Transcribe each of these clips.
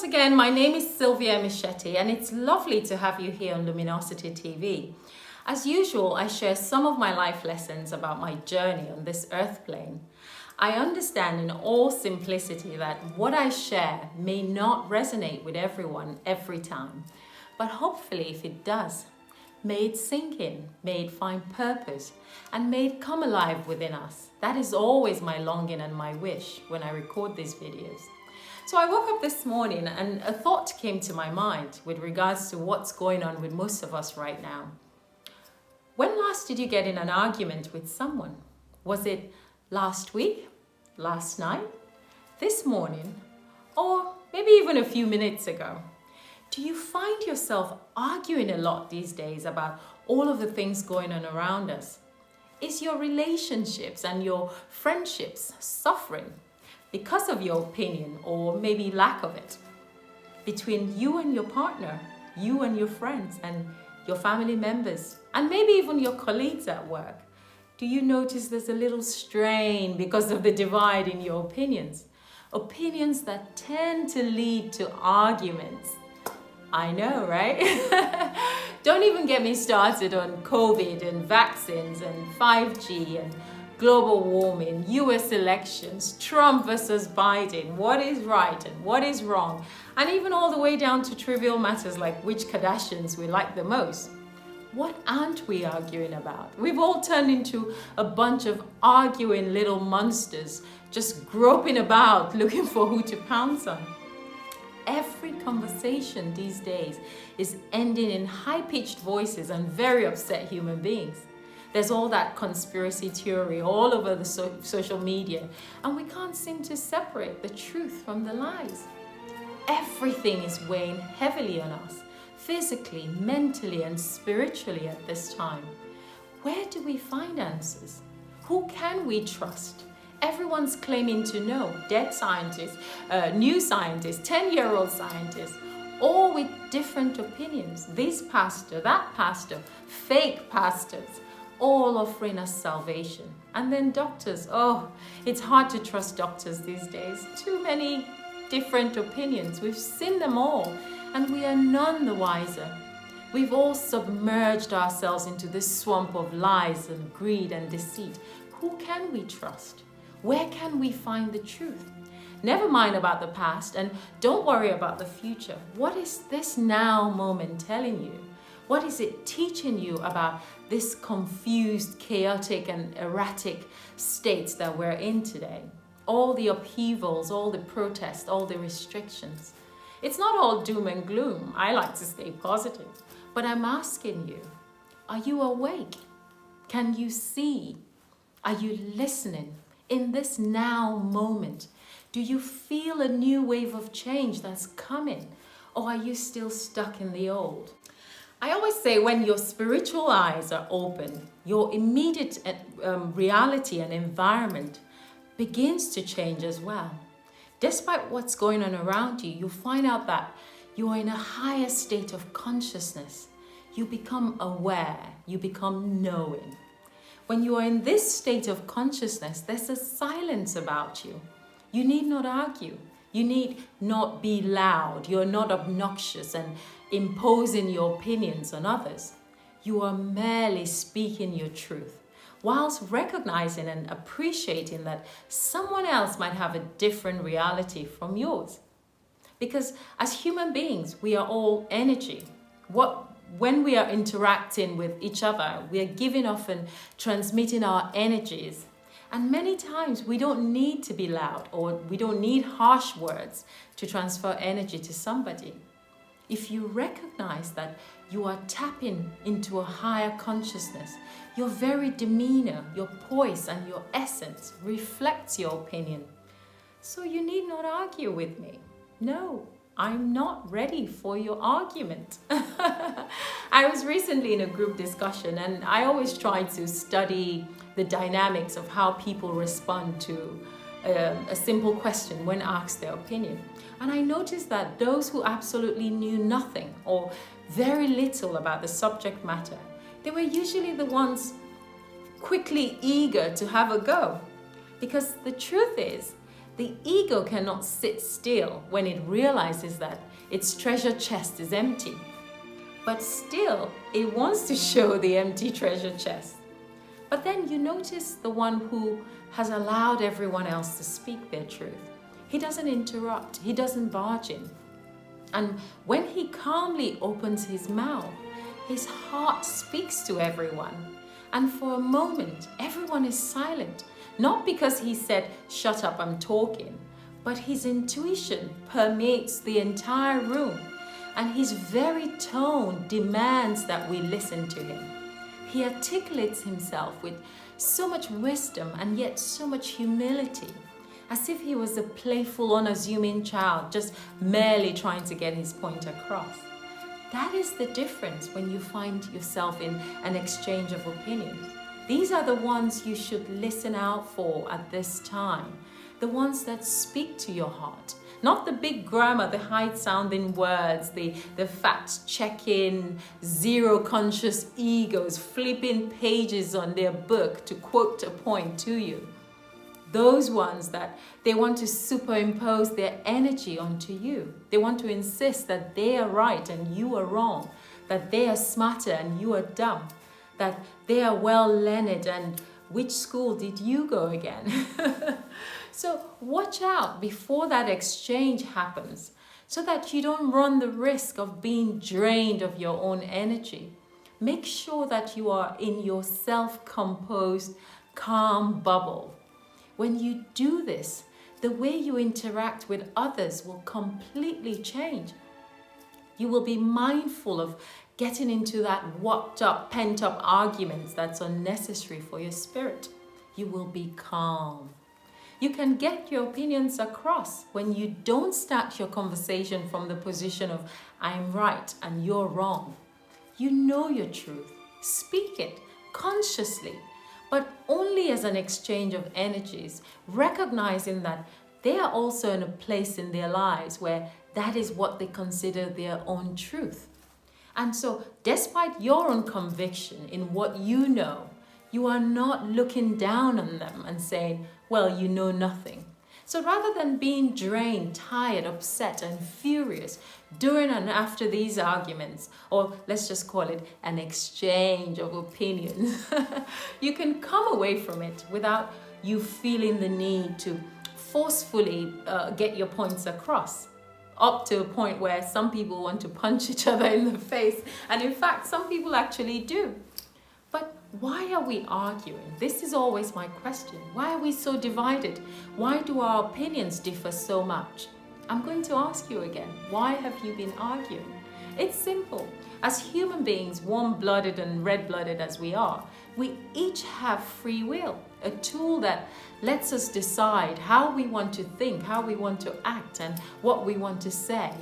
once again, my name is Sylvia Michetti, and it's lovely to have you here on Luminosity TV. As usual, I share some of my life lessons about my journey on this earth plane. I understand in all simplicity that what I share may not resonate with everyone every time, but hopefully if it does, may it sink in, may it find purpose, and may it come alive within us. That is always my longing and my wish when I record these videos. So I woke up this morning and a thought came to my mind with regards to what's going on with most of us right now. When last did you get in an argument with someone? Was it last week, last night, this morning, or maybe even a few minutes ago? Do you find yourself arguing a lot these days about all of the things going on around us? Is your relationships and your friendships suffering because of your opinion or maybe lack of it? Between you and your partner, you and your friends and your family members, and maybe even your colleagues at work, do you notice there's a little strain because of the divide in your opinions? Opinions that tend to lead to arguments. I know, right? Don't even get me started on COVID and vaccines and 5G and global warming, US elections, Trump versus Biden, what is right and what is wrong, and even all the way down to trivial matters like which Kardashians we like the most. What aren't we arguing about? We've all turned into a bunch of arguing little monsters, just groping about looking for who to pounce on. Every conversation these days is ending in high-pitched voices and very upset human beings. There's all that conspiracy theory all over the social media, and we can't seem to separate the truth from the lies. Everything is weighing heavily on us, physically, mentally, and spiritually at this time. Where do we find answers? Who can we trust? Everyone's claiming to know. Dead scientists, new scientists, 10-year-old scientists, all with different opinions. This pastor, that pastor, fake pastors, all offering us salvation. And then doctors. Oh, it's hard to trust doctors these days. Too many different opinions. We've seen them all, and we are none the wiser. We've all submerged ourselves into this swamp of lies and greed and deceit. Who can we trust? Where can we find the truth? Never mind about the past, and don't worry about the future. What is this now moment telling you? What is it teaching you about this confused, chaotic, and erratic states that we're in today? All the upheavals, all the protests, all the restrictions. It's not all doom and gloom. I like to stay positive. But I'm asking you, are you awake? Can you see? Are you listening? In this now moment, do you feel a new wave of change that's coming? Or are you still stuck in the old? I always say when your spiritual eyes are open, your immediate reality and environment begins to change as well. Despite what's going on around you, you find out that you are in a higher state of consciousness. You become aware, you become knowing. When you are in this state of consciousness, there's a silence about you. You need not argue. You need not be loud. You're not obnoxious and imposing your opinions on others. You are merely speaking your truth, whilst recognizing and appreciating that someone else might have a different reality from yours. Because as human beings, we are all energy. When we are interacting with each other, we are giving off and transmitting our energies. And many times we don't need to be loud, or we don't need harsh words to transfer energy to somebody. If you recognize that you are tapping into a higher consciousness, your very demeanor, your poise, and your essence reflects your opinion. So you need not argue with me. No, I'm not ready for your argument. I was recently in a group discussion, and I always try to study the dynamics of how people respond to a simple question when asked their opinion. And I noticed that those who absolutely knew nothing or very little about the subject matter, they were usually the ones quickly eager to have a go. Because the truth is, The ego cannot sit still when it realizes that its treasure chest is empty. But still, it wants to show the empty treasure chest. But then you notice the one who has allowed everyone else to speak their truth. He doesn't interrupt, he doesn't barge in. And when he calmly opens his mouth, his heart speaks to everyone. And for a moment, everyone is silent. Not because he said, "Shut up, I'm talking," but his intuition permeates the entire room. And his very tone demands that we listen to him. He articulates himself with so much wisdom and yet so much humility, as if he was a playful, unassuming child, just merely trying to get his point across. That is the difference when you find yourself in an exchange of opinions. These are the ones you should listen out for at this time, the ones that speak to your heart. Not the big grammar, the high-sounding words, the fact-checking, zero-conscious egos flipping pages on their book to quote a point to you. Those ones that they want to superimpose their energy onto you. They want to insist that they are right and you are wrong, that they are smarter and you are dumb, that they are well-learned and which school did you go again? So watch out before that exchange happens so that you don't run the risk of being drained of your own energy. Make sure that you are in your self-composed, calm bubble. When you do this, the way you interact with others will completely change. You will be mindful of getting into that worked up, pent up arguments that's unnecessary for your spirit. You will be calm. You can get your opinions across when you don't start your conversation from the position of "I'm right and you're wrong." You know your truth. Speak it consciously, but only as an exchange of energies, recognizing that they are also in a place in their lives where that is what they consider their own truth. And so, despite your own conviction in what you know, you are not looking down on them and saying, "Well, you know nothing." So rather than being drained, tired, upset, and furious during and after these arguments, or let's just call it an exchange of opinions, you can come away from it without you feeling the need to forcefully get your points across, up to a point where some people want to punch each other in the face. And in fact, some people actually do. But why are we arguing? This is always my question. Why are we so divided? Why do our opinions differ so much? I'm going to ask you again, why have you been arguing? It's simple. As human beings, warm-blooded and red-blooded as we are, we each have free will, a tool that lets us decide how we want to think, how we want to act, and what we want to say.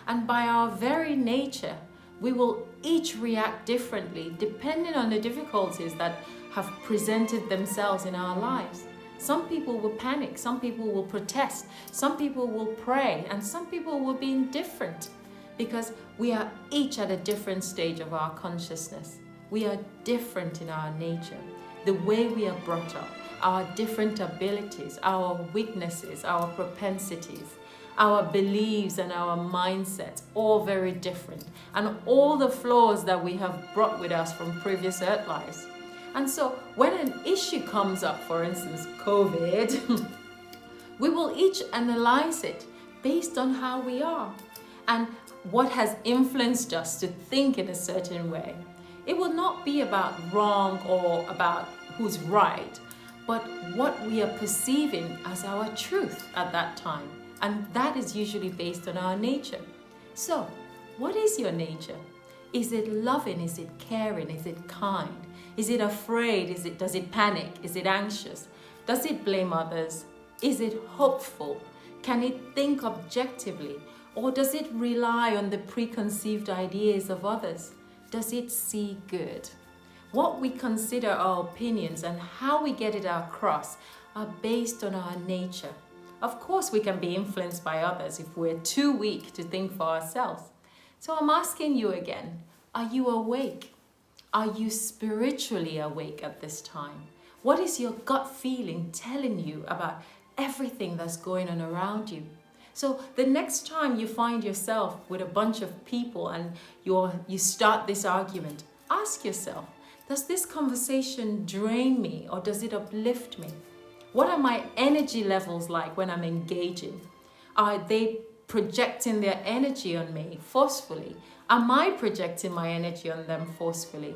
And by our very nature, we will each react differently depending on the difficulties that have presented themselves in our lives. Some people will panic, some people will protest, some people will pray, and some people will be indifferent because we are each at a different stage of our consciousness. We are different in our nature, the way we are brought up, our different abilities, our weaknesses, our propensities, our beliefs and our mindsets, all very different, and all the flaws that we have brought with us from previous earth lives. And so when an issue comes up, for instance, COVID, we will each analyze it based on how we are and what has influenced us to think in a certain way. It will not be about wrong or about who's right, but what we are perceiving as our truth at that time. And that is usually based on our nature. So, what is your nature? Is it loving? Is it caring? Is it kind? Is it afraid? Does it panic? Is it anxious? Does it blame others? Is it hopeful? Can it think objectively? Or does it rely on the preconceived ideas of others? Does it see good? What we consider our opinions and how we get it across are based on our nature. Of course, we can be influenced by others if we're too weak to think for ourselves. So I'm asking you again, are you awake? Are you spiritually awake at this time? What is your gut feeling telling you about everything that's going on around you. So the next time you find yourself with a bunch of people and you start this argument, ask yourself, does this conversation drain me or does it uplift me? What are my energy levels like when I'm engaging? Are they projecting their energy on me forcefully? Am I projecting my energy on them forcefully?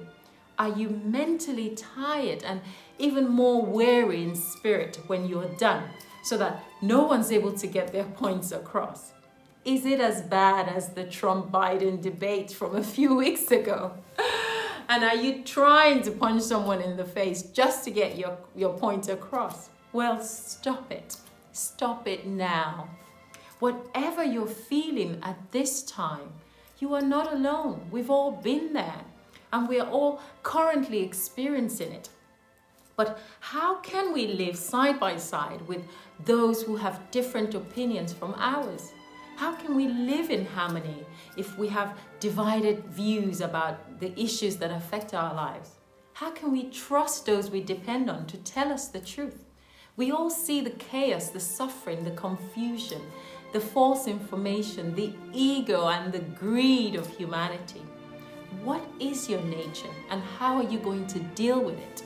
Are you mentally tired and even more weary in spirit when you're done, so that no one's able to get their points across? Is it as bad as the Trump-Biden debate from a few weeks ago? And are you trying to punch someone in the face just to get your point across? Well, stop it. Stop it now. Whatever you're feeling at this time, you are not alone. We've all been there and we are all currently experiencing it. But how can we live side by side with those who have different opinions from ours? How can we live in harmony if we have divided views about the issues that affect our lives? How can we trust those we depend on to tell us the truth? We all see the chaos, the suffering, the confusion, the false information, the ego and the greed of humanity. What is your nature and how are you going to deal with it?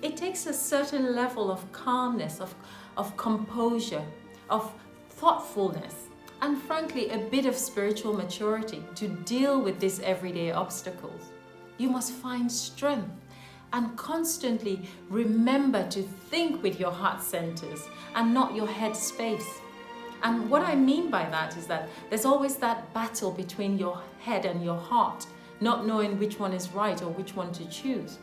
It takes a certain level of calmness, of composure, of thoughtfulness, and frankly, a bit of spiritual maturity to deal with these everyday obstacles. You must find strength and constantly remember to think with your heart centers and not your head space. And what I mean by that is that there's always that battle between your head and your heart, not knowing which one is right or which one to choose.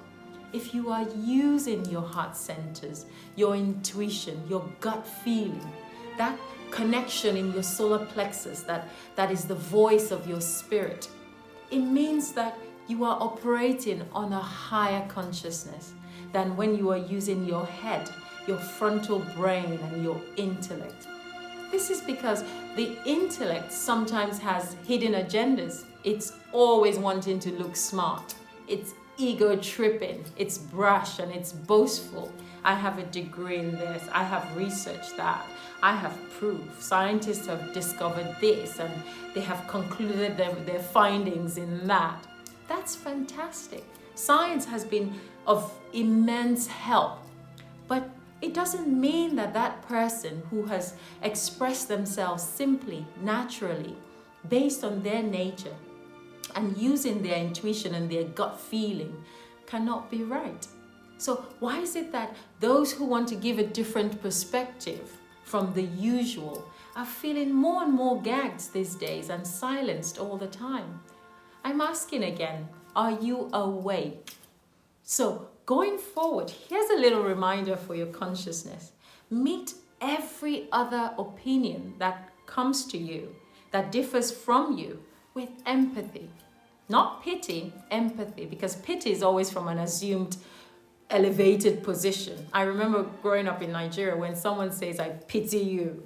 If you are using your heart centers, your intuition, your gut feeling, that connection in your solar plexus, that is the voice of your spirit, it means that you are operating on a higher consciousness than when you are using your head, your frontal brain and your intellect. This is because the intellect sometimes has hidden agendas. It's always wanting to look smart. It's ego tripping, it's brash and it's boastful. I have a degree in this, I have researched that, I have proof. Scientists have discovered this and they have concluded their findings in that. That's fantastic. Science has been of immense help, but it doesn't mean that that person who has expressed themselves simply, naturally, based on their nature, and using their intuition and their gut feeling cannot be right. So why is it that those who want to give a different perspective from the usual are feeling more and more gagged these days and silenced all the time? I'm asking again, are you awake? So going forward, here's a little reminder for your consciousness. Meet every other opinion that comes to you, that differs from you, with empathy. Not pity, empathy, because pity is always from an assumed elevated position. I remember growing up in Nigeria, when someone says, I pity you,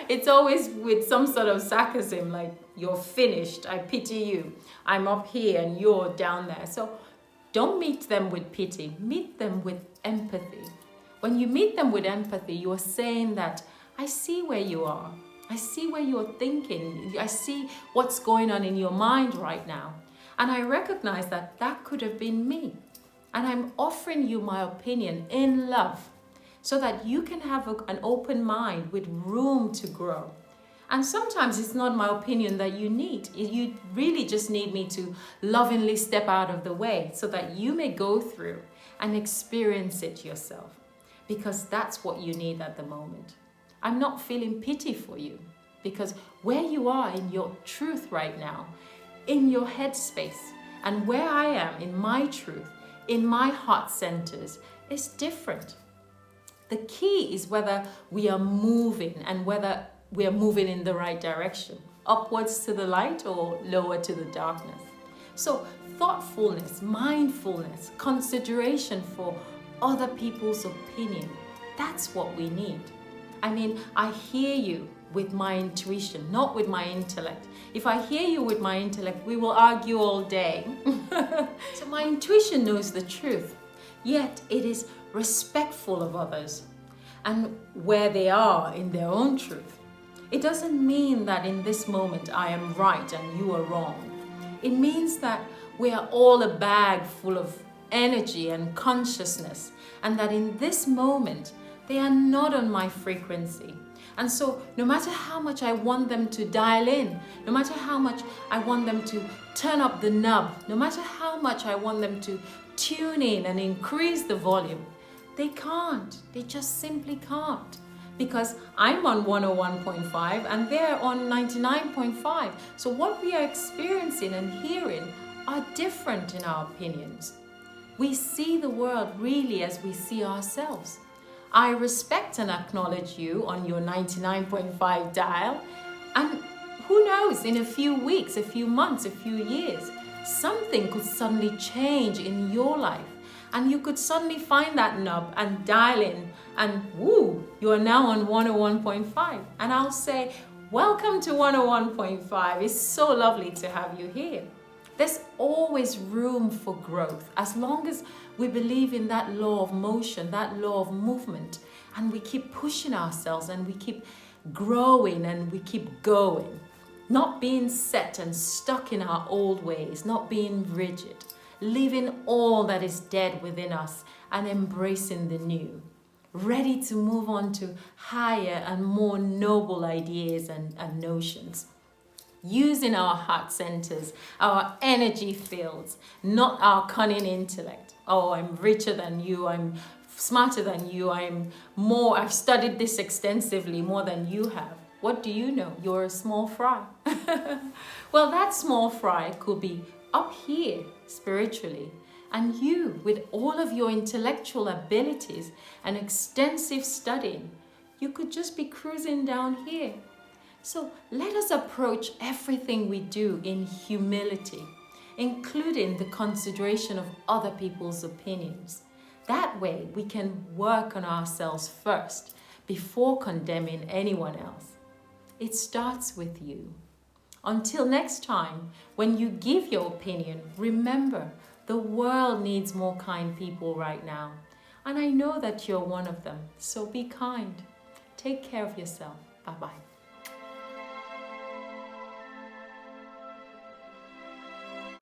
it's always with some sort of sarcasm, like, you're finished, I pity you. I'm up here and you're down there. So don't meet them with pity, meet them with empathy. When you meet them with empathy, you are saying that, I see where you are. I see where you're thinking. I see what's going on in your mind right now. And I recognize that that could have been me. And I'm offering you my opinion in love so that you can have an open mind with room to grow. And sometimes it's not my opinion that you need. You really just need me to lovingly step out of the way so that you may go through and experience it yourself, because that's what you need at the moment. I'm not feeling pity for you, because where you are in your truth right now, in your headspace, and where I am in my truth, in my heart centers, is different. The key is whether we are moving and whether we are moving in the right direction, upwards to the light or lower to the darkness. So thoughtfulness, mindfulness, consideration for other people's opinion, that's what we need. I mean, I hear you with my intuition, not with my intellect. If I hear you with my intellect, we will argue all day. So my intuition knows the truth, yet it is respectful of others. and where they are in their own truth. It doesn't mean that in this moment I am right and you are wrong. It means that we are all a bag full of energy and consciousness, and that in this moment they are not on my frequency. And so no matter how much I want them to dial in, no matter how much I want them to turn up the knob, no matter how much I want them to tune in and increase the volume, they can't. They just simply can't. Because I'm on 101.5 and they're on 99.5. So what we are experiencing and hearing are different in our opinions. We see the world really as we see ourselves. I respect and acknowledge you on your 99.5 dial, and who knows, in a few weeks, a few months, a few years, something could suddenly change in your life, and you could suddenly find that knob and dial in, and woo, you are now on 101.5. And I'll say, welcome to 101.5. It's so lovely to have you here. There's always room for growth as long as we believe in that law of motion, that law of movement, and we keep pushing ourselves and we keep growing and we keep going. Not being set and stuck in our old ways, not being rigid, leaving all that is dead within us and embracing the new. Ready to move on to higher and more noble ideas and notions. Using our heart centers, our energy fields, not our cunning intellect. Oh, I'm richer than you, I'm smarter than you, I've studied this extensively more than you have. What do you know? You're a small fry. Well, that small fry could be up here spiritually, and you, with all of your intellectual abilities and extensive studying, you could just be cruising down here. So let us approach everything we do in humility, including the consideration of other people's opinions. That way we can work on ourselves first before condemning anyone else. It starts with you. Until next time, when you give your opinion, remember the world needs more kind people right now. And I know that you're one of them, so be kind. Take care of yourself. Bye-bye.